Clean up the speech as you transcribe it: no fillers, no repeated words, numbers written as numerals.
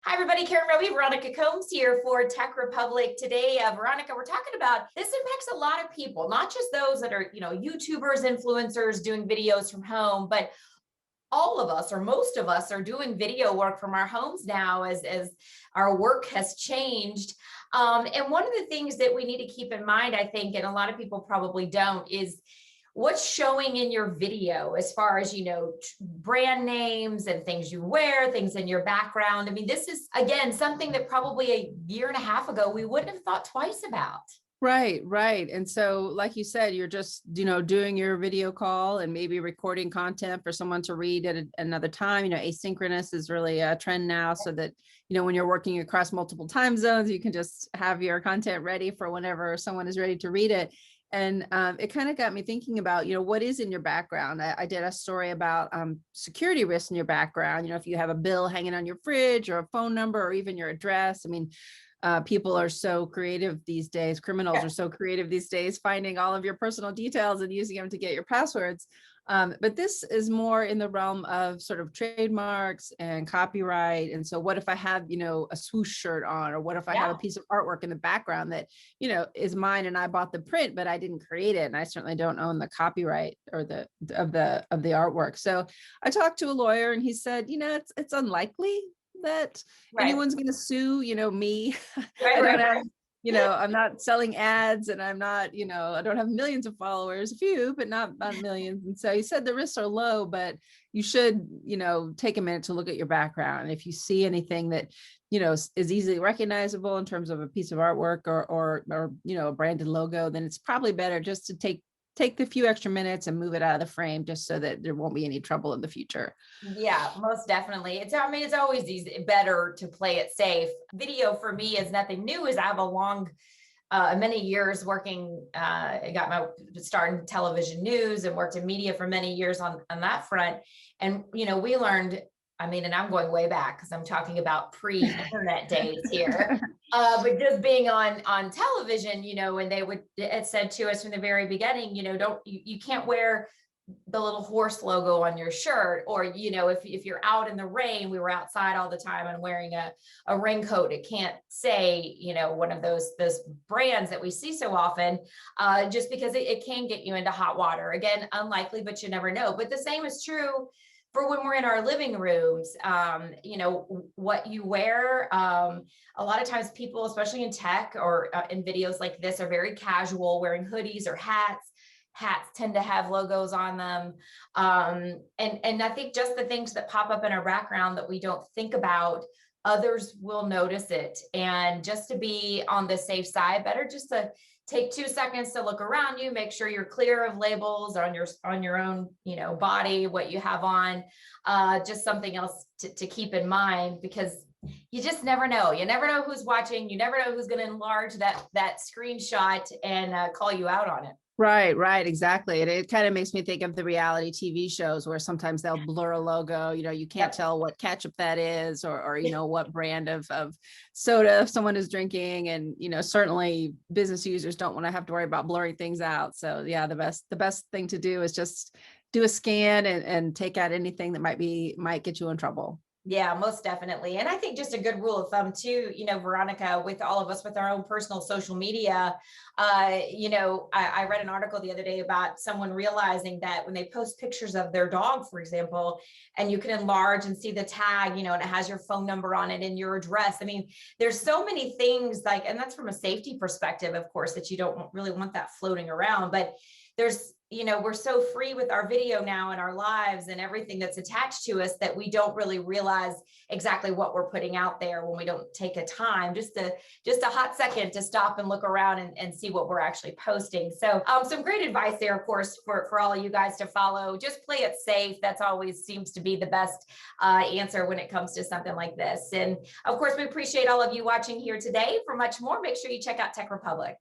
Hi, everybody. Karen Roby, Veronica Combs here for Tech Republic today. Veronica, we're talking about this impacts a lot of people, not just those that are, YouTubers, influencers doing videos from home, but all of us or most of us are doing video work from our homes now as our work has changed. And one of the things that we need to keep in mind, I think, and a lot of people probably don't, is what's showing in your video as far as, brand names and things you wear, things in your background. I mean, this is, again, something that probably a year and a half ago, we wouldn't have thought twice about. Right, right. And so, like you said, you're just, doing your video call and maybe recording content for someone to read at another time. Asynchronous is really a trend now, so that, when you're working across multiple time zones, you can just have your content ready for whenever someone is ready to read it. And it kind of got me thinking about, what is in your background. I did a story about security risks in your background. If you have a bill hanging on your fridge or a phone number or even your address. I mean, people are so creative these days. Criminals are so creative these days, finding all of your personal details and using them to get your passwords. But this is more in the realm of sort of trademarks and copyright. And so what if I have, a swoosh shirt on, or what if I have a piece of artwork in the background that, is mine and I bought the print, but I didn't create it. And I certainly don't own the copyright or the artwork. So I talked to a lawyer and he said, it's unlikely that anyone's going to sue, me. I don't have, I'm not selling ads, and I'm not, I don't have millions of followers, a few, but not millions. And so he said the risks are low, but you should, take a minute to look at your background. And if you see anything that, is easily recognizable in terms of a piece of artwork or a branded logo, then it's probably better just to take the few extra minutes and move it out of the frame, just so that there won't be any trouble in the future. Yeah, most definitely. It's always better to play it safe. Video for me is nothing new, as I have a long, many years working, I got my start in television news and worked in media for many years on that front. And, we learned, and I'm going way back because I'm talking about pre-internet days here. But just being on television, and it said to us from the very beginning, you can't wear the little horse logo on your shirt, or, if you're out in the rain, we were outside all the time and wearing a raincoat, it can't say, one of those brands that we see so often, just because it can get you into hot water. Again, unlikely, but you never know. But the same is true for when we're in our living rooms. What you wear. A lot of times people, especially in tech or in videos like this, are very casual, wearing hoodies or hats. Hats tend to have logos on them. And I think just the things that pop up in our background that we don't think about, others will notice it. And just to be on the safe side, better just to take 2 seconds to look around you, make sure you're clear of labels on your own, body, what you have on, just something else to keep in mind, because you just never know. You never know who's watching. You never know who's going to enlarge that screenshot and call you out on it. Right, exactly. And it kind of makes me think of the reality TV shows where sometimes they'll blur a logo, you can't tell what ketchup that is, or what brand of soda someone is drinking. And, certainly business users don't want to have to worry about blurring things out. So yeah, the best thing to do is just do a scan and take out anything that might get you in trouble. Yeah, most definitely. And I think just a good rule of thumb too, Veronica, with all of us with our own personal social media, I read an article the other day about someone realizing that when they post pictures of their dog, for example, and you can enlarge and see the tag, and it has your phone number on it and your address. There's so many things and that's from a safety perspective, of course, that you don't really want that floating around. But there's, we're so free with our video now in our lives and everything that's attached to us that we don't really realize exactly what we're putting out there when we don't take a time, just a hot second to stop and look around and see what we're actually posting. So some great advice there, of course, for all of you guys to follow. Just play it safe. That's always seems to be the best answer when it comes to something like this. And of course, we appreciate all of you watching here today. For much more, make sure you check out Tech Republic.